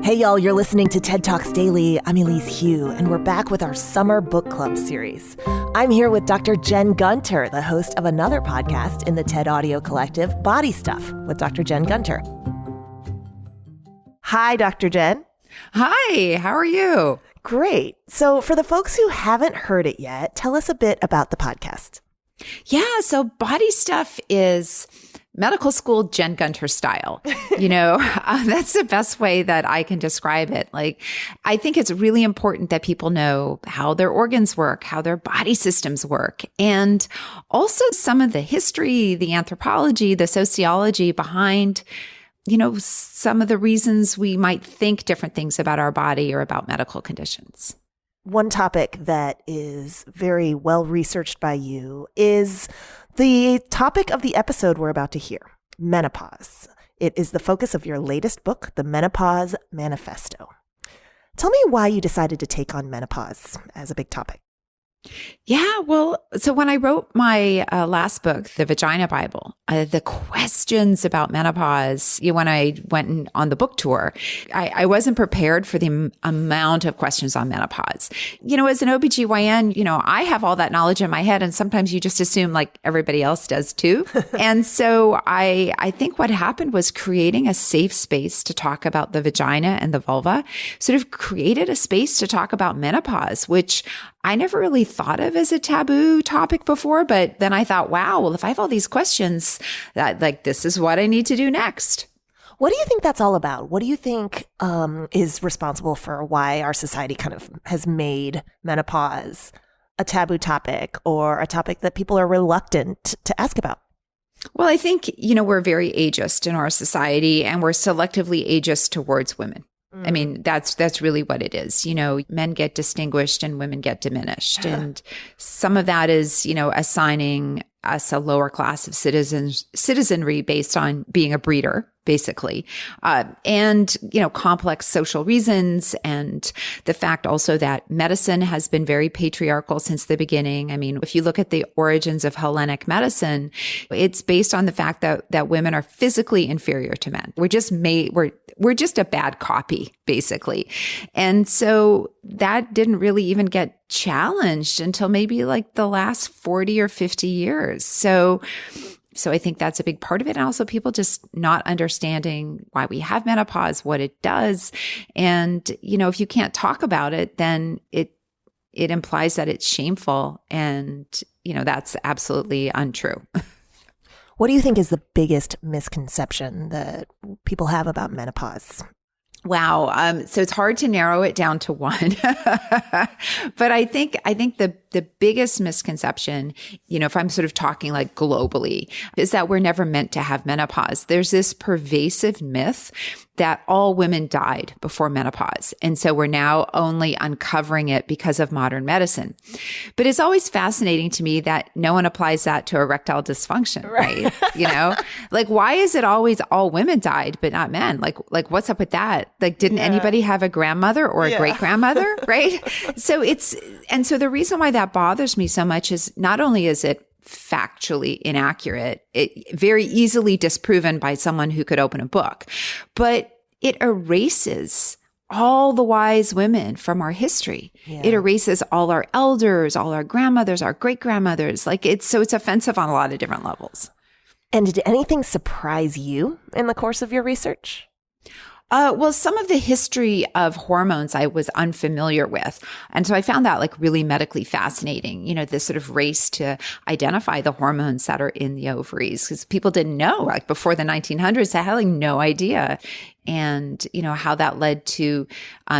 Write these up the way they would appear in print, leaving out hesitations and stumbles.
Hey y'all, you're listening to TED Talks Daily. I'm Elise Hugh, and we're back with our summer book club series. I'm here with Dr. Jen Gunter, the host of another podcast in the TED Audio Collective, Body Stuff, with Dr. Jen Gunter. Hi, Dr. Jen. Hi, how are you? Great. So for the folks who haven't heard it yet, tell us a bit about the podcast. Yeah, so Body Stuff is medical school Jen Gunter style. That's the best way that I can describe it. I think it's really important that people know how their organs work, how their body systems work, and also some of the history, the anthropology, the sociology behind, some of the reasons we might think different things about our body or about medical conditions. One topic that is very well researched by you is the topic of the episode we're about to hear, menopause. It is the focus of your latest book, the Menopause Manifesto. Tell me why you decided to take on menopause as a big topic. Yeah, well, so when I wrote my last book, The Vagina Bible, the questions about menopause, when I went on the book tour, I wasn't prepared for the amount of questions on menopause. As an OBGYN, I have all that knowledge in my head, and sometimes you just assume like everybody else does too. And so I think what happened was creating a safe space to talk about the vagina and the vulva, sort of created a space to talk about menopause, which I never really thought of as a taboo topic before, but then I thought, wow, well, if I have all these questions, this is what I need to do next. What do you think that's all about? What do you think is responsible for why our society kind of has made menopause a taboo topic or a topic that people are reluctant to ask about? Well, I think, we're very ageist in our society, and we're selectively ageist towards women. I mean, that's really what it is. Men get distinguished and women get diminished. And some of that is, assigning us a lower class of citizenry based on being a breeder, basically. And complex social reasons, and the fact also that medicine has been very patriarchal since the beginning. I mean, if you look at the origins of Hellenic medicine, it's based on the fact that women are physically inferior to men. We're just a bad copy, basically. And so that didn't really even get challenged until maybe like the last 40 or 50 years. So I think that's a big part of it. And also people just not understanding why we have menopause, what it does. And, if you can't talk about it, then it implies that it's shameful. And, that's absolutely untrue. What do you think is the biggest misconception that people have about menopause? Wow. So it's hard to narrow it down to one. But I think the biggest misconception, if I'm sort of talking like globally, is that we're never meant to have menopause. There's this pervasive myth that all women died before menopause. And so we're now only uncovering it because of modern medicine. But it's always fascinating to me that no one applies that to erectile dysfunction, right? Why is it always all women died, but not men? Like what's up with that? Didn't anybody have a grandmother or a great grandmother, right? So the reason why that bothers me so much is not only is it factually inaccurate, it very easily disproven by someone who could open a book, but it erases all the wise women from our history. Yeah. It erases all our elders, all our grandmothers, our great grandmothers. It's offensive on a lot of different levels. And did anything surprise you in the course of your research? Well, some of the history of hormones I was unfamiliar with. And so I found that really medically fascinating, this sort of race to identify the hormones that are in the ovaries, because people didn't know, before the 1900s, they had no idea. And, how that led to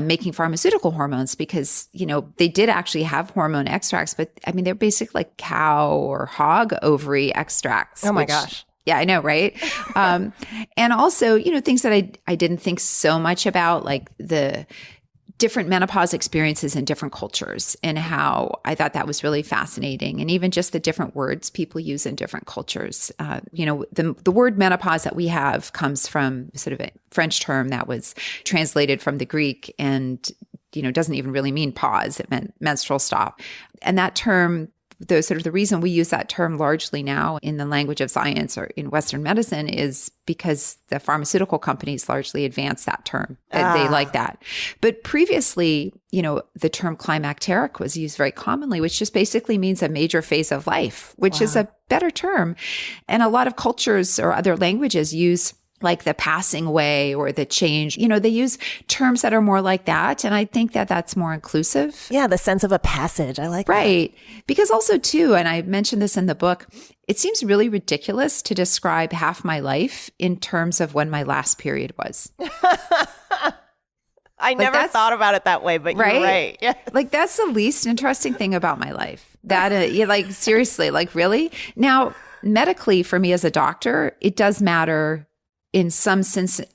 making pharmaceutical hormones, because, they did actually have hormone extracts, but I mean, they're basically like cow or hog ovary extracts. Oh my gosh. Yeah, I know, right? And also, things that I didn't think so much about, like the different menopause experiences in different cultures, and how I thought that was really fascinating. And even just the different words people use in different cultures. The word menopause that we have comes from sort of a French term that was translated from the Greek, and, doesn't even really mean pause. It meant menstrual stop. And that term, the reason we use that term largely now in the language of science or in Western medicine is because the pharmaceutical companies largely advance that term. They like that. But previously, the term climacteric was used very commonly, which just basically means a major phase of life, which is a better term. And a lot of cultures or other languages use like the passing away or the change. They use terms that are more like that. And I think that that's more inclusive. Yeah, the sense of a passage. I like that. Because also too, and I mentioned this in the book, it seems really ridiculous to describe half my life in terms of when my last period was. I never thought about it that way, but you're right. Yeah. Like that's the least interesting thing about my life. That seriously, really? Now, medically for me as a doctor, it does matter in some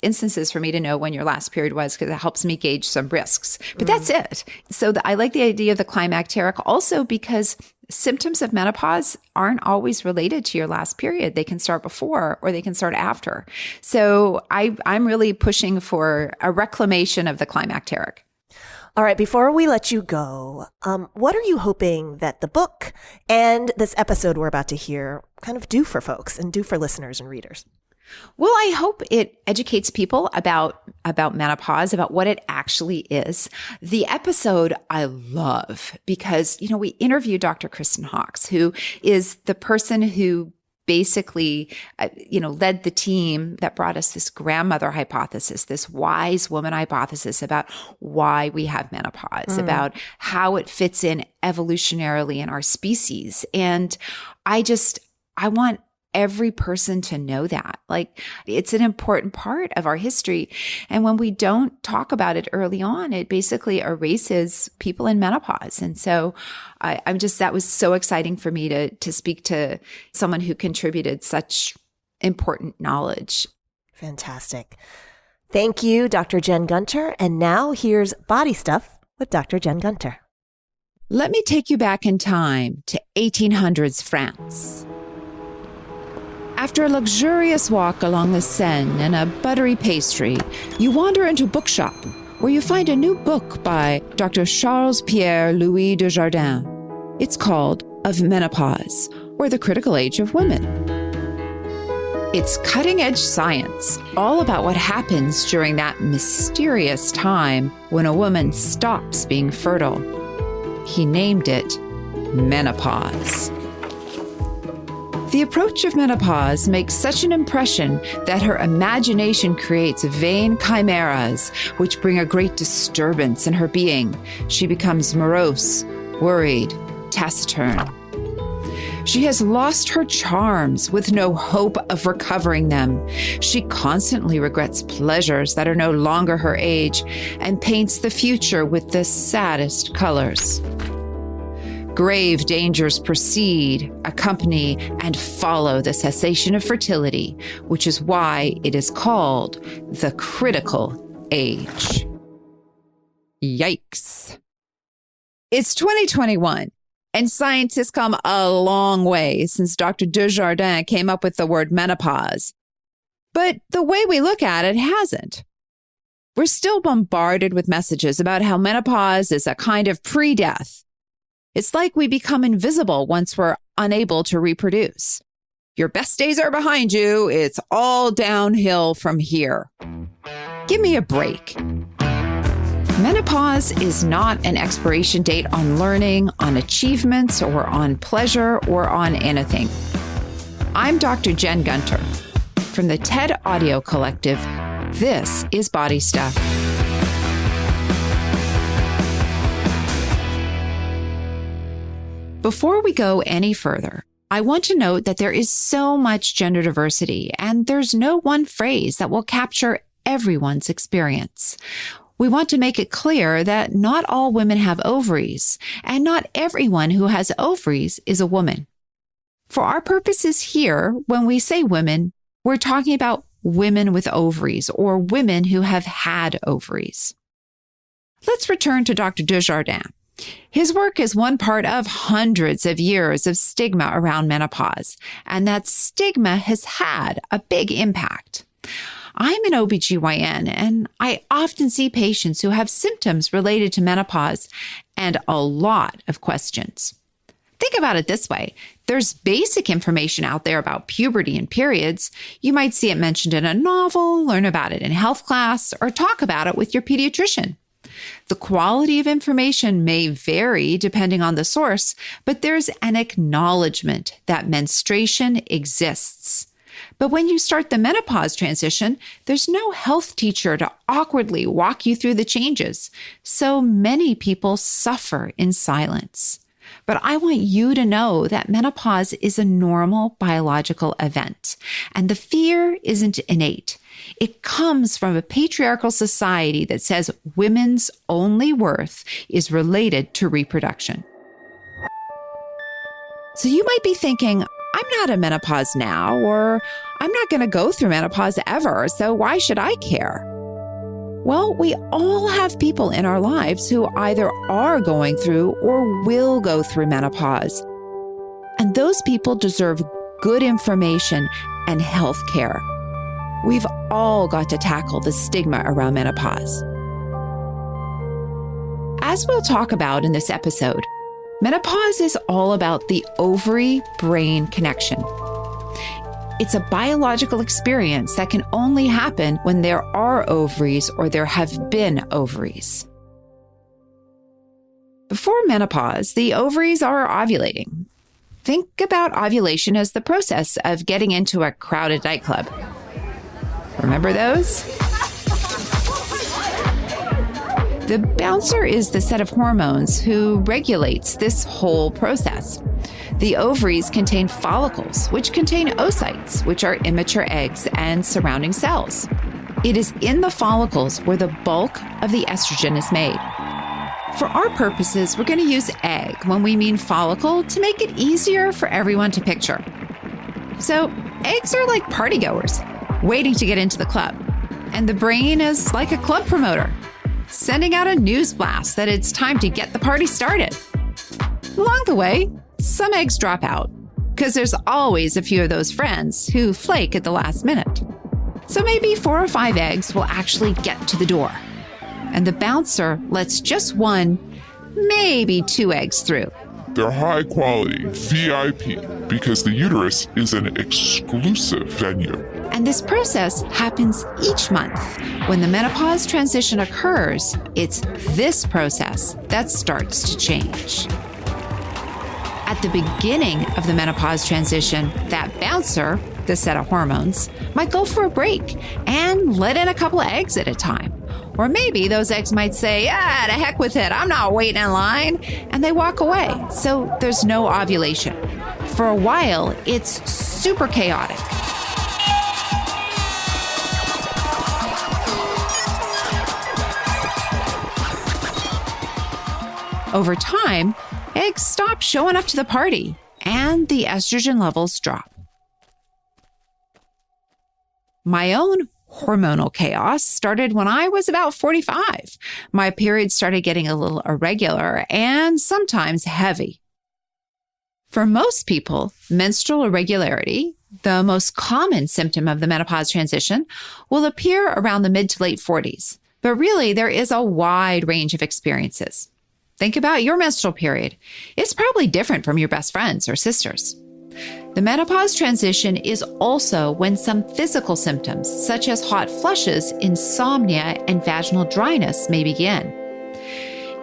instances for me to know when your last period was, because it helps me gauge some risks. But that's it. So I like the idea of the climacteric also because symptoms of menopause aren't always related to your last period. They can start before or they can start after. So I'm really pushing for a reclamation of the climacteric. All right, before we let you go, what are you hoping that the book and this episode we're about to hear kind of do for folks and do for listeners and readers? Well, I hope it educates people about menopause, about what it actually is. The episode I love because, we interviewed Dr. Kristen Hawkes, who is the person who basically, led the team that brought us this grandmother hypothesis, this wise woman hypothesis about why we have menopause, about how it fits in evolutionarily in our species. And I want every person to know that. Like, it's an important part of our history. And when we don't talk about it early on, it basically erases people in menopause. And so that was so exciting for me to speak to someone who contributed such important knowledge. Fantastic. Thank you, Dr. Jen Gunter. And now here's Body Stuff with Dr. Jen Gunter. Let me take you back in time to 1800s France. After a luxurious walk along the Seine and a buttery pastry, you wander into a bookshop where you find a new book by Dr. Charles-Pierre Louis Desjardins. It's called Of Menopause, or the Critical Age of Women. It's cutting-edge science, all about what happens during that mysterious time when a woman stops being fertile. He named it menopause. The approach of menopause makes such an impression that her imagination creates vain chimeras, which bring a great disturbance in her being. She becomes morose, worried, taciturn. She has lost her charms with no hope of recovering them. She constantly regrets pleasures that are no longer her age and paints the future with the saddest colors. Grave dangers precede, accompany, and follow the cessation of fertility, which is why it is called the critical age. Yikes. It's 2021, and science has come a long way since Dr. Desjardins came up with the word menopause. But the way we look at it hasn't. We're still bombarded with messages about how menopause is a kind of pre-death. It's like we become invisible once we're unable to reproduce. Your best days are behind you. It's all downhill from here. Give me a break. Menopause is not an expiration date on learning, on achievements, or on pleasure, or on anything. I'm Dr. Jen Gunter. From the TED Audio Collective, this is Body Stuff. Before we go any further, I want to note that there is so much gender diversity, and there's no one phrase that will capture everyone's experience. We want to make it clear that not all women have ovaries, and not everyone who has ovaries is a woman. For our purposes here, when we say women, we're talking about women with ovaries or women who have had ovaries. Let's return to Dr. Desjardins. His work is one part of hundreds of years of stigma around menopause, and that stigma has had a big impact. I'm an OBGYN, and I often see patients who have symptoms related to menopause and a lot of questions. Think about it this way. There's basic information out there about puberty and periods. You might see it mentioned in a novel, learn about it in health class, or talk about it with your pediatrician. The quality of information may vary depending on the source, but there's an acknowledgement that menstruation exists. But when you start the menopause transition, there's no health teacher to awkwardly walk you through the changes. So many people suffer in silence. But I want you to know that menopause is a normal biological event, and the fear isn't innate. It comes from a patriarchal society that says women's only worth is related to reproduction. So you might be thinking, I'm not in menopause now, or I'm not going to go through menopause ever, so why should I care? Well, we all have people in our lives who either are going through or will go through menopause. And those people deserve good information and health care. We've all got to tackle the stigma around menopause. As we'll talk about in this episode, menopause is all about the ovary-brain connection. It's a biological experience that can only happen when there are ovaries or there have been ovaries. Before menopause, the ovaries are ovulating. Think about ovulation as the process of getting into a crowded nightclub. Remember those? The bouncer is the set of hormones who regulates this whole process. The ovaries contain follicles, which contain oocytes, which are immature eggs and surrounding cells. It is in the follicles where the bulk of the estrogen is made. For our purposes, we're going to use egg when we mean follicle to make it easier for everyone to picture. So, eggs are like partygoers, waiting to get into the club. And the brain is like a club promoter, sending out a news blast that it's time to get the party started. Along the way, some eggs drop out, because there's always a few of those friends who flake at the last minute. So maybe 4 or 5 eggs will actually get to the door, and the bouncer lets just 1, maybe 2 eggs through. They're high quality, VIP, because the uterus is an exclusive venue. And this process happens each month. When the menopause transition occurs, it's this process that starts to change. At the beginning of the menopause transition, that bouncer, the set of hormones, might go for a break and let in a couple of eggs at a time. Or maybe those eggs might say, to heck with it, I'm not waiting in line, and they walk away. So there's no ovulation. For a while, it's super chaotic. Over time, eggs stop showing up to the party, and the estrogen levels drop. My own hormonal chaos started when I was about 45. My periods started getting a little irregular and sometimes heavy. For most people, menstrual irregularity, the most common symptom of the menopause transition, will appear around the mid to late 40s. But really, there is a wide range of experiences. Think about your menstrual period. It's probably different from your best friends or sisters. The menopause transition is also when some physical symptoms, such as hot flushes, insomnia, and vaginal dryness, may begin.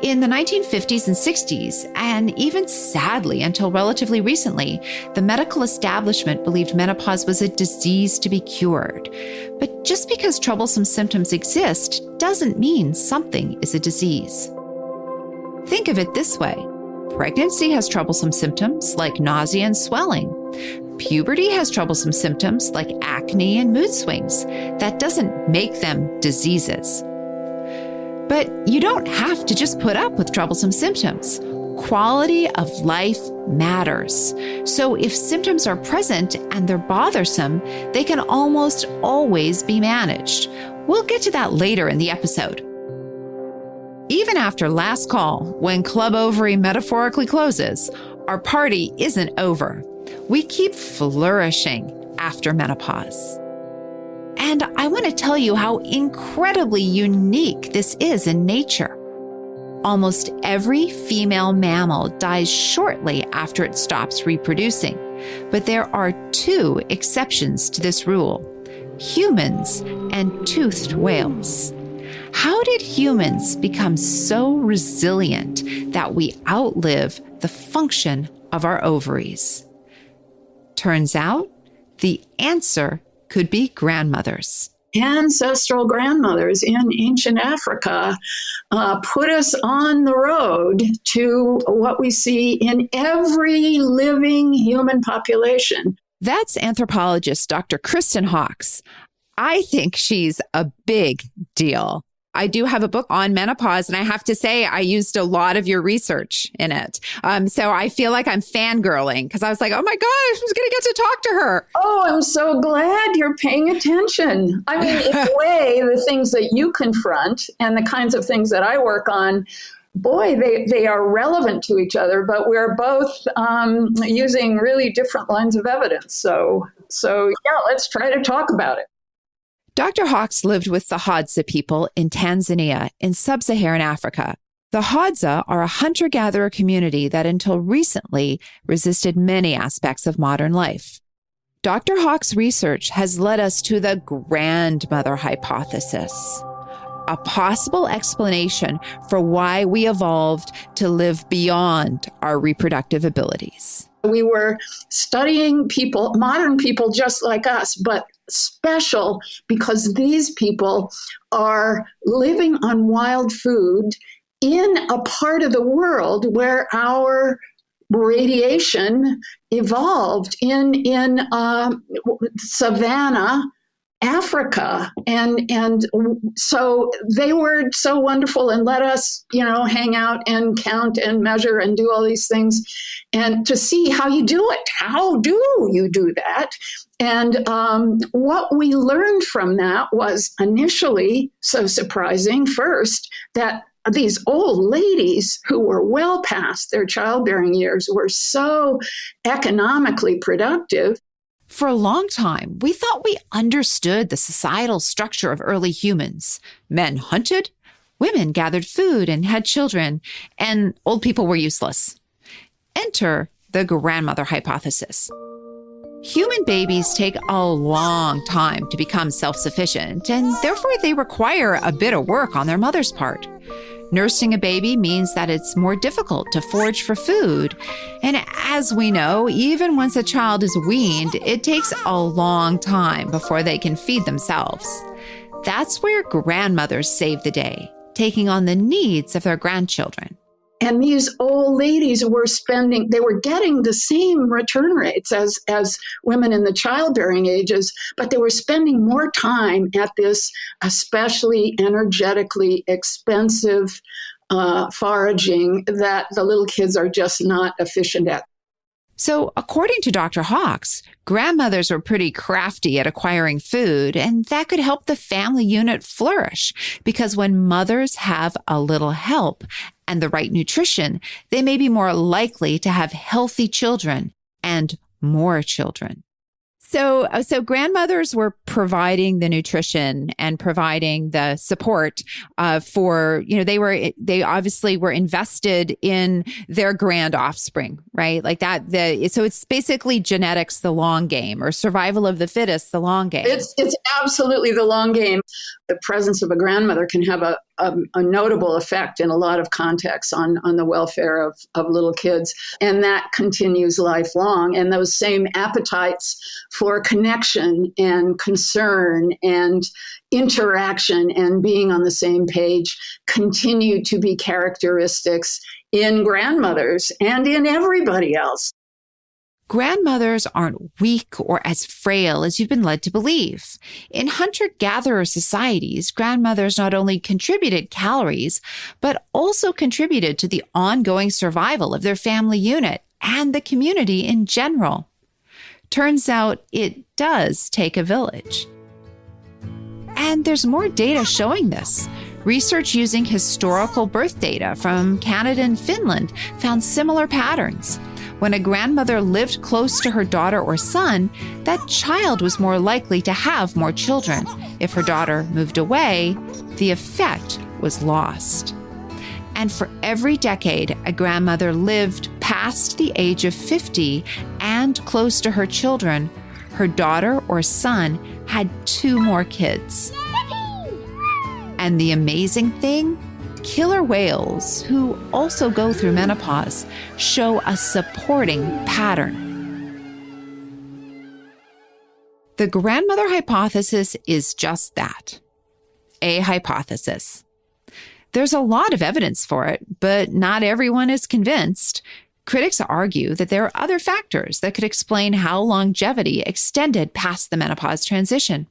In the 1950s and 60s, and even sadly until relatively recently, the medical establishment believed menopause was a disease to be cured. But just because troublesome symptoms exist doesn't mean something is a disease. Think of it this way. Pregnancy has troublesome symptoms like nausea and swelling. Puberty has troublesome symptoms like acne and mood swings. That doesn't make them diseases. But you don't have to just put up with troublesome symptoms. Quality of life matters. So if symptoms are present and they're bothersome, they can almost always be managed. We'll get to that later in the episode. Even after last call, when Club Ovary metaphorically closes, our party isn't over. We keep flourishing after menopause. And I want to tell you how incredibly unique this is in nature. Almost every female mammal dies shortly after it stops reproducing. But there are two exceptions to this rule: humans and toothed whales. How did humans become so resilient that we outlive the function of our ovaries? Turns out the answer could be grandmothers. Ancestral grandmothers in ancient Africa put us on the road to what we see in every living human population. That's anthropologist Dr. Kristen Hawkes. I think she's a big deal. I do have a book on menopause, and I have to say I used a lot of your research in it. So I feel like I'm fangirling because I was like, oh my gosh, who's going to get to talk to her? Oh, I'm so glad you're paying attention. I mean, in a way, the things that you confront and the kinds of things that I work on, boy, they are relevant to each other, but we're both using really different lines of evidence. So yeah, let's try to talk about it. Dr. Hawkes lived with the Hadza people in Tanzania in sub-Saharan Africa. The Hadza are a hunter-gatherer community that until recently resisted many aspects of modern life. Dr. Hawkes' research has led us to the grandmother hypothesis, a possible explanation for why we evolved to live beyond our reproductive abilities. We were studying people, modern people just like us, but special because these people are living on wild food in a part of the world where our radiation evolved in savanna Africa. And so they were so wonderful and let us, hang out and count and measure and do all these things and to see how you do it. How do you do that? And what we learned from that was initially so surprising. First, that these old ladies who were well past their childbearing years were so economically productive. For a long time, we thought we understood the societal structure of early humans. Men hunted, women gathered food and had children, and old people were useless. Enter the grandmother hypothesis. Human babies take a long time to become self-sufficient, and therefore they require a bit of work on their mother's part. Nursing a baby means that it's more difficult to forage for food. And as we know, even once a child is weaned, it takes a long time before they can feed themselves. That's where grandmothers save the day, taking on the needs of their grandchildren. And these old ladies were getting the same return rates as women in the childbearing ages, but they were spending more time at this especially energetically expensive foraging that the little kids are just not efficient at. So according to Dr. Hawkes, grandmothers were pretty crafty at acquiring food, and that could help the family unit flourish because when mothers have a little help and the right nutrition, they may be more likely to have healthy children and more children. So grandmothers were providing the nutrition and providing the support for, they obviously were invested in their grand offspring, right? Like that. So it's basically genetics, the long game, or survival of the fittest, the long game. It's absolutely the long game. The presence of a grandmother can have a notable effect in a lot of contexts on the welfare of little kids. And that continues lifelong. And those same appetites for connection and concern and interaction and being on the same page continue to be characteristics in grandmothers and in everybody else. Grandmothers aren't weak or as frail as you've been led to believe. In hunter-gatherer societies, grandmothers not only contributed calories, but also contributed to the ongoing survival of their family unit and the community in general. Turns out it does take a village. And there's more data showing this. Research using historical birth data from Canada and Finland found similar patterns. When a grandmother lived close to her daughter or son, that child was more likely to have more children. If her daughter moved away, the effect was lost. And for every decade a grandmother lived past the age of 50 and close to her children, her daughter or son had 2 more kids. And the amazing thing, killer whales, who also go through menopause, show a supporting pattern. The grandmother hypothesis is just that, a hypothesis. There's a lot of evidence for it, but not everyone is convinced. Critics argue that there are other factors that could explain how longevity extended past the menopause transition.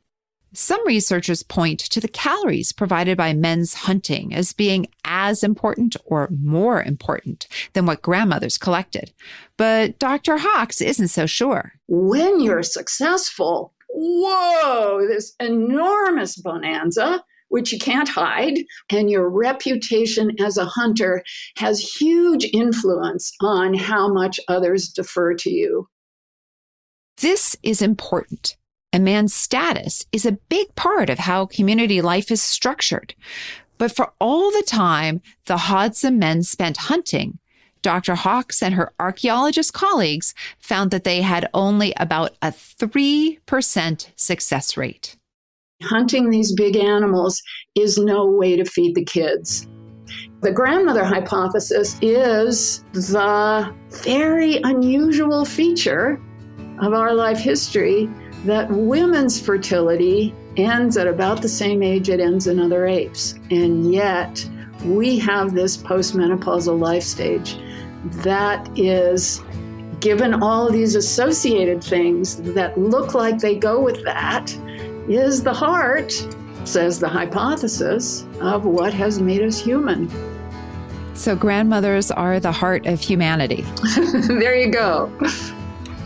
Some researchers point to the calories provided by men's hunting as being as important or more important than what grandmothers collected. But Dr. Hawkes isn't so sure. When you're successful, whoa, this enormous bonanza, which you can't hide, and your reputation as a hunter has huge influence on how much others defer to you. This is important. A man's status is a big part of how community life is structured. But for all the time the Hodson men spent hunting, Dr. Hawkes and her archaeologist colleagues found that they had only about a 3% success rate. Hunting these big animals is no way to feed the kids. The grandmother hypothesis is the very unusual feature of our life history that women's fertility ends at about the same age it ends in other apes. And yet we have this postmenopausal life stage that is, given all these associated things that look like they go with that, is the heart, says the hypothesis, of what has made us human. So grandmothers are the heart of humanity. There you go.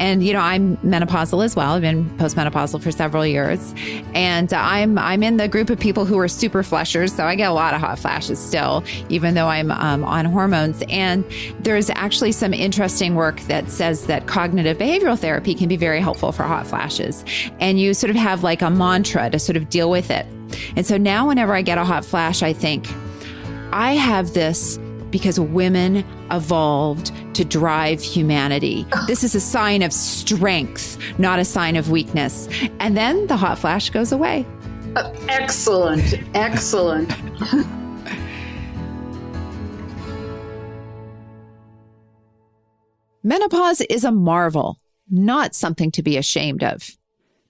And, I'm menopausal as well. I've been postmenopausal for several years. And I'm in the group of people who are super flushers. So I get a lot of hot flashes still, even though I'm on hormones. And there's actually some interesting work that says that cognitive behavioral therapy can be very helpful for hot flashes. And you sort of have like a mantra to sort of deal with it. And so now whenever I get a hot flash, I think, I have this because women evolved to drive humanity. This is a sign of strength, not a sign of weakness. And then the hot flash goes away. Excellent, excellent. Menopause is a marvel, not something to be ashamed of.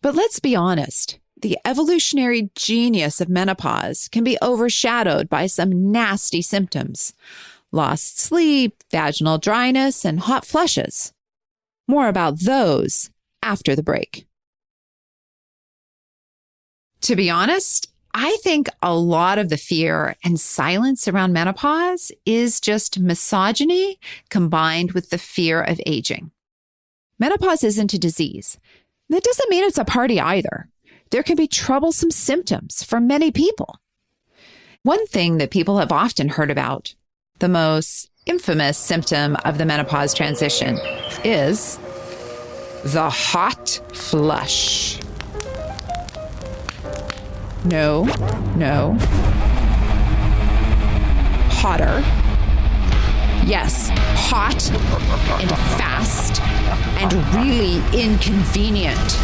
But let's be honest. The evolutionary genius of menopause can be overshadowed by some nasty symptoms: lost sleep, vaginal dryness, and hot flushes. More about those after the break. To be honest, I think a lot of the fear and silence around menopause is just misogyny combined with the fear of aging. Menopause isn't a disease. That doesn't mean it's a party either. There can be troublesome symptoms for many people. One thing that people have often heard about, the most infamous symptom of the menopause transition, is the hot flush. No. Hotter. Yes, hot and fast and really inconvenient.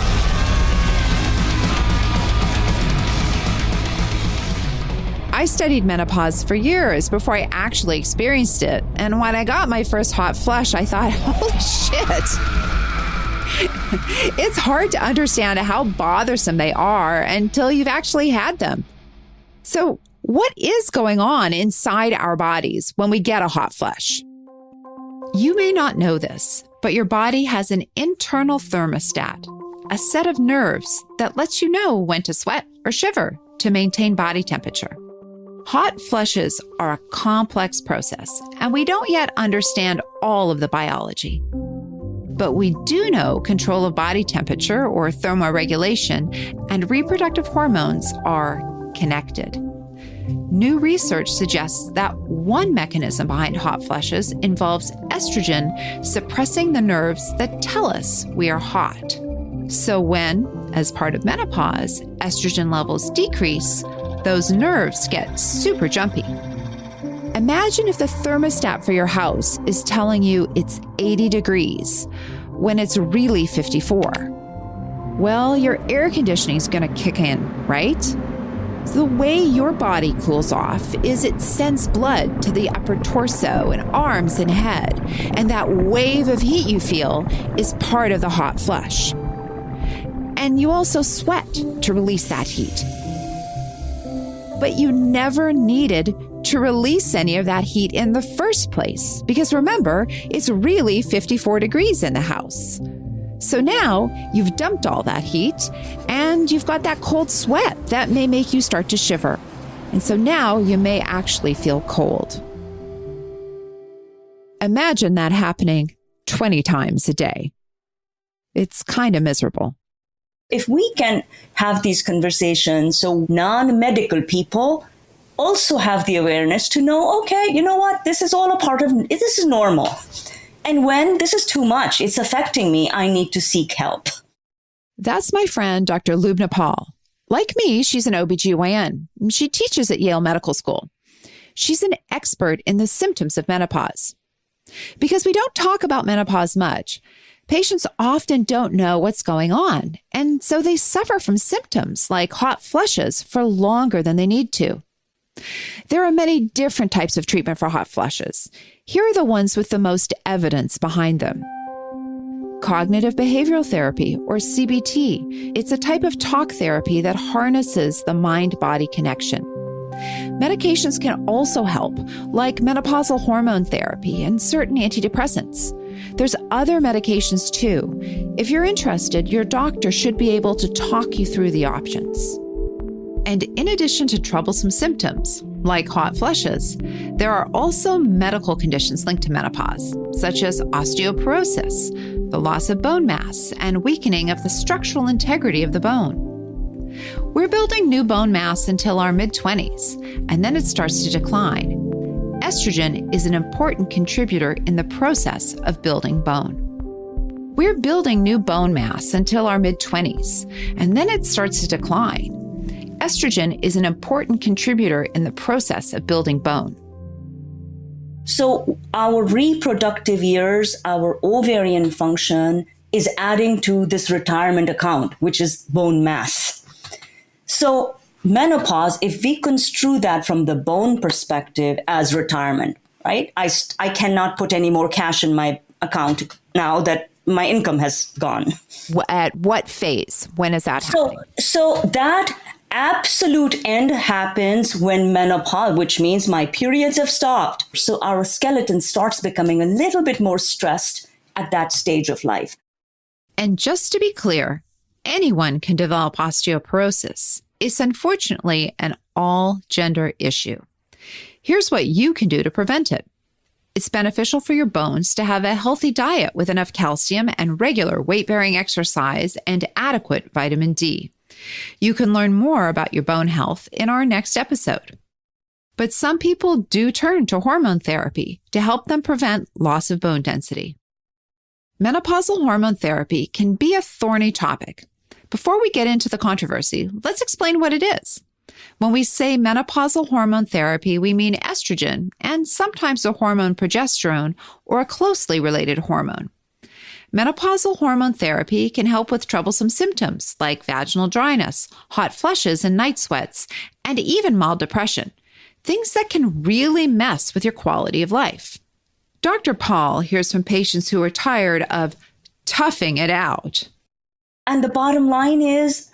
I studied menopause for years before I actually experienced it. And when I got my first hot flush, I thought, holy shit. It's hard to understand how bothersome they are until you've actually had them. So what is going on inside our bodies when we get a hot flush? You may not know this, but your body has an internal thermostat, a set of nerves that lets you know when to sweat or shiver to maintain body temperature. Hot flushes are a complex process, and we don't yet understand all of the biology. But we do know control of body temperature, or thermoregulation, and reproductive hormones are connected. New research suggests that one mechanism behind hot flushes involves estrogen suppressing the nerves that tell us we are hot. So when, as part of menopause, estrogen levels decrease, those nerves get super jumpy. Imagine if the thermostat for your house is telling you it's 80 degrees when it's really 54. Well, your air conditioning is going to kick in, right? So the way your body cools off is it sends blood to the upper torso and arms and head, and that wave of heat you feel is part of the hot flush. And you also sweat to release that heat. But you never needed to release any of that heat in the first place, because remember, it's really 54 degrees in the house. So now you've dumped all that heat and you've got that cold sweat that may make you start to shiver. And so now you may actually feel cold. Imagine that happening 20 times a day. It's kind of miserable. If we can have these conversations so non-medical people also have the awareness to know, okay, you know what, this is all a part of, this is normal. And when this is too much, it's affecting me, I need to seek help. That's my friend, Dr. Lubna Paul. Like me, she's an OBGYN. She teaches at Yale Medical School. She's an expert in the symptoms of menopause. Because we don't talk about menopause much, patients often don't know what's going on. And so they suffer from symptoms like hot flushes for longer than they need to. There are many different types of treatment for hot flushes. Here are the ones with the most evidence behind them. Cognitive behavioral therapy, or CBT. It's a type of talk therapy that harnesses the mind-body connection. Medications can also help, like menopausal hormone therapy and certain antidepressants. There's other medications too. If you're interested, your doctor should be able to talk you through the options. And in addition to troublesome symptoms, like hot flushes, there are also medical conditions linked to menopause, such as osteoporosis, the loss of bone mass, and weakening of the structural integrity of the bone. We're building new bone mass until our mid-20s, and then it starts to decline. Estrogen is an important contributor in the process of building bone. We're building new bone mass until our mid-20s, and then it starts to decline. Estrogen is an important contributor in the process of building bone. So our reproductive years, our ovarian function is adding to this retirement account, which is bone mass. So menopause, if we construe that from the bone perspective as retirement, right? I cannot put any more cash in my account now that my income has gone. At what phase? When is that happening? So that absolute end happens when menopause, which means my periods have stopped. So our skeleton starts becoming a little bit more stressed at that stage of life. And just to be clear, anyone can develop osteoporosis. It's unfortunately an all-gender issue. Here's what you can do to prevent it. It's beneficial for your bones to have a healthy diet with enough calcium and regular weight-bearing exercise and adequate vitamin D. You can learn more about your bone health in our next episode. But some people do turn to hormone therapy to help them prevent loss of bone density. Menopausal hormone therapy can be a thorny topic. Before we get into the controversy, let's explain what it is. When we say menopausal hormone therapy, we mean estrogen and sometimes the hormone progesterone or a closely related hormone. Menopausal hormone therapy can help with troublesome symptoms like vaginal dryness, hot flushes and night sweats, and even mild depression, things that can really mess with your quality of life. Dr. Paul hears from patients who are tired of toughing it out. And the bottom line is,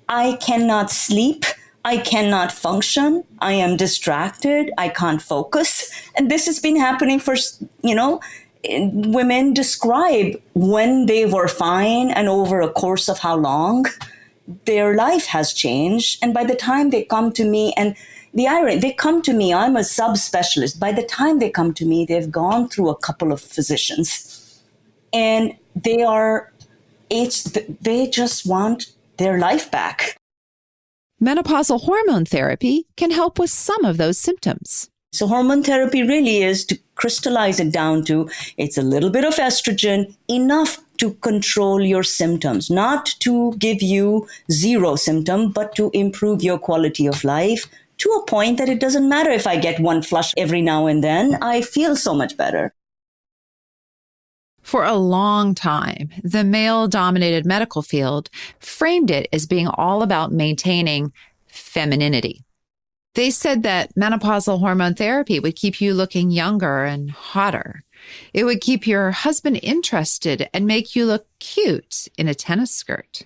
I cannot sleep, I cannot function, I am distracted, I can't focus. And this has been happening for, women describe when they were fine and over a course of how long their life has changed. And by the time they come to me, and the irony, they come to me, I'm a subspecialist. By the time they come to me, they've gone through a couple of physicians and they just want their life back. Menopausal hormone therapy can help with some of those symptoms. So hormone therapy really is to crystallize it down to, it's a little bit of estrogen, enough to control your symptoms, not to give you zero symptom, but to improve your quality of life, to a point that it doesn't matter if I get one flush every now and then. I feel so much better. For a long time, the male-dominated medical field framed it as being all about maintaining femininity. They said that menopausal hormone therapy would keep you looking younger and hotter. It would keep your husband interested and make you look cute in a tennis skirt.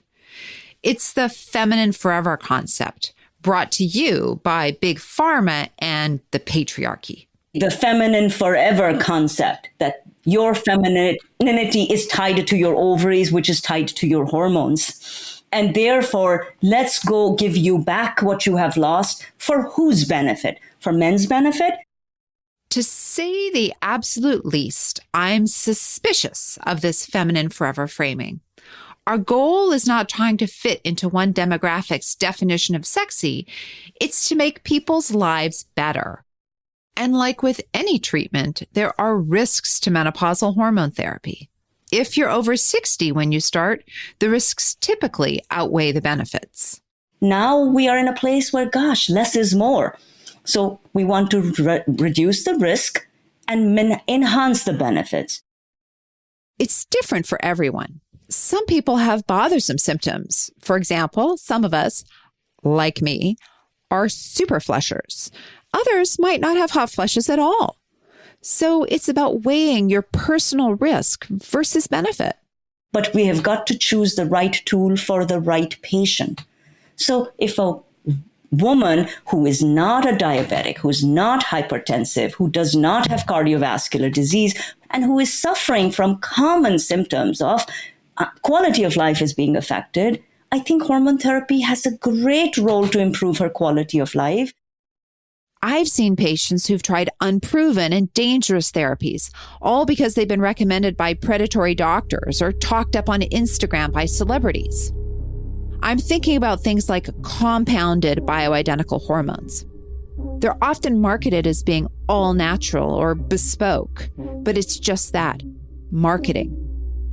It's the feminine forever concept brought to you by Big Pharma and the patriarchy. The feminine forever concept, that your femininity is tied to your ovaries, which is tied to your hormones. And therefore, let's go give you back what you have lost. For whose benefit? For men's benefit? To say the absolute least, I'm suspicious of this feminine forever framing. Our goal is not trying to fit into one demographic's definition of sexy. It's to make people's lives better. And like with any treatment, there are risks to menopausal hormone therapy. If you're over 60 when you start, the risks typically outweigh the benefits. Now we are in a place where, gosh, less is more. So we want to reduce the risk and enhance the benefits. It's different for everyone. Some people have bothersome symptoms. For example, some of us, like me, are super flushers. Others might not have hot flushes at all. So it's about weighing your personal risk versus benefit. But we have got to choose the right tool for the right patient. So if a woman who is not a diabetic, who's not hypertensive, who does not have cardiovascular disease, and who is suffering from common symptoms of quality of life is being affected, I think hormone therapy has a great role to improve her quality of life. I've seen patients who've tried unproven and dangerous therapies, all because they've been recommended by predatory doctors or talked up on Instagram by celebrities. I'm thinking about things like compounded bioidentical hormones. They're often marketed as being all natural or bespoke, but it's just that, marketing.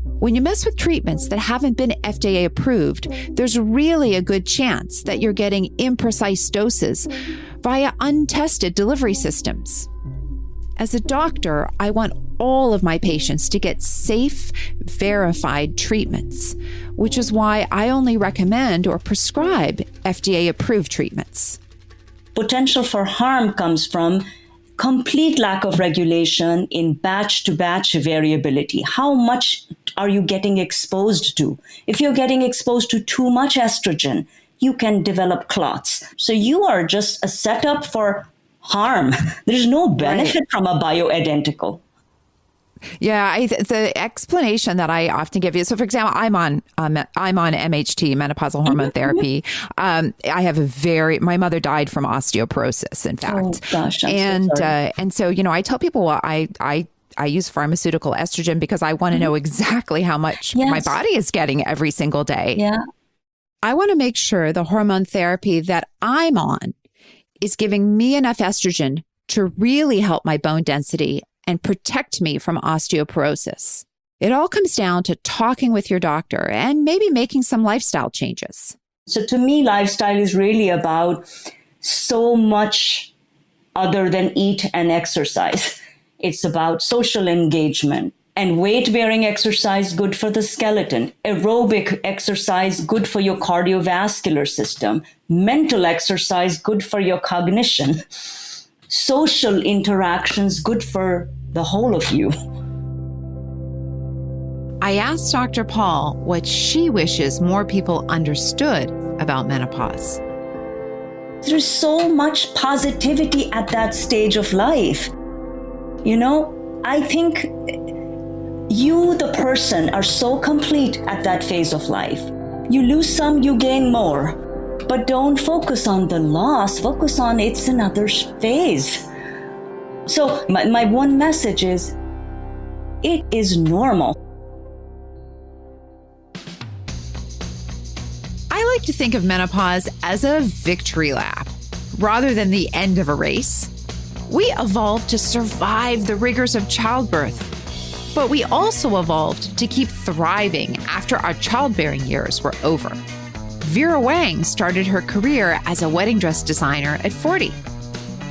When you mess with treatments that haven't been FDA approved, there's really a good chance that you're getting imprecise doses via untested delivery systems. As a doctor, I want all of my patients to get safe, verified treatments, which is why I only recommend or prescribe FDA-approved treatments. Potential for harm comes from complete lack of regulation in batch-to-batch variability. How much are you getting exposed to? If you're getting exposed to too much estrogen, you can develop clots. So you are just a setup for harm. There's no benefit from a bioidentical. Yeah, the explanation that I often give you. So, for example, I'm on MHT, menopausal hormone therapy. I have my mother died from osteoporosis, in fact. Oh gosh, I'm so sorry. And so, I tell people, well, I use pharmaceutical estrogen because I want to know exactly how much my body is getting every single day. Yeah. I want to make sure the hormone therapy that I'm on is giving me enough estrogen to really help my bone density and protect me from osteoporosis. It all comes down to talking with your doctor and maybe making some lifestyle changes. So to me, lifestyle is really about so much other than eat and exercise. It's about social engagement and weight-bearing exercise, good for the skeleton. Aerobic exercise, good for your cardiovascular system. Mental exercise, good for your cognition. Social interactions, good for the whole of you. I asked Dr. Paul what she wishes more people understood about menopause. There's so much positivity at that stage of life. I think you, the person, are so complete at that phase of life. You lose some, you gain more. But don't focus on the loss, focus on it's another phase. So my one message is, it is normal. I like to think of menopause as a victory lap rather than the end of a race. We evolved to survive the rigors of childbirth, but we also evolved to keep thriving after our childbearing years were over. Vera Wang started her career as a wedding dress designer at 40.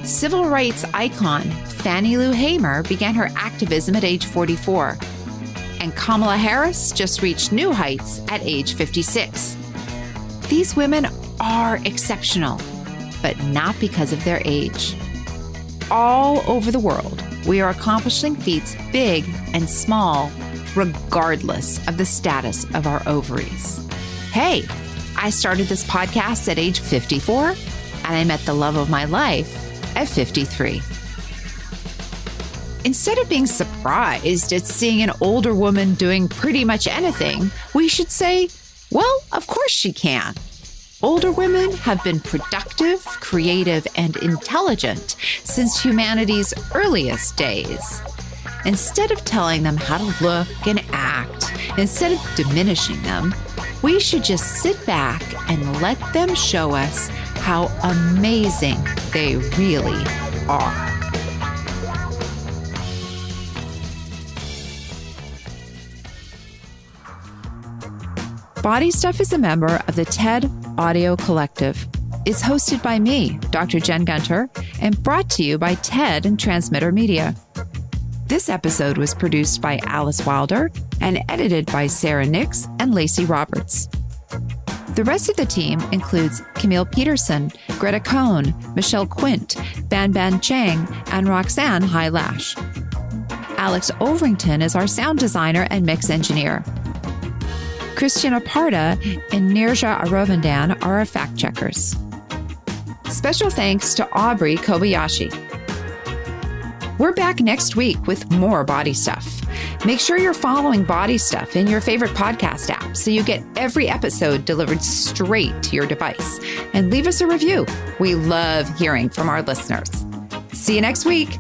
Civil rights icon Fannie Lou Hamer began her activism at age 44. And Kamala Harris just reached new heights at age 56. These women are exceptional, but not because of their age. All over the world, we are accomplishing feats big and small, regardless of the status of our ovaries. Hey, I started this podcast at age 54, and I met the love of my life at 53. Instead of being surprised at seeing an older woman doing pretty much anything, we should say, well, of course she can. Older women have been productive, creative, and intelligent since humanity's earliest days. Instead of telling them how to look and act, instead of diminishing them, we should just sit back and let them show us how amazing they really are. Body Stuff is a member of the TED Audio Collective. It's hosted by me, Dr. Jen Gunter, and brought to you by TED and Transmitter Media. This episode was produced by Alice Wilder and edited by Sarah Nix and Lacey Roberts. The rest of the team includes Camille Peterson, Greta Cohn, Michelle Quint, Ban Ban Chang, and Roxanne High Lash. Alex Overington is our sound designer and mix engineer. Christian Aparta and Nirja Aravandan are our fact checkers. Special thanks to Aubrey Kobayashi. We're back next week with more Body Stuff. Make sure you're following Body Stuff in your favorite podcast app so you get every episode delivered straight to your device. And leave us a review. We love hearing from our listeners. See you next week.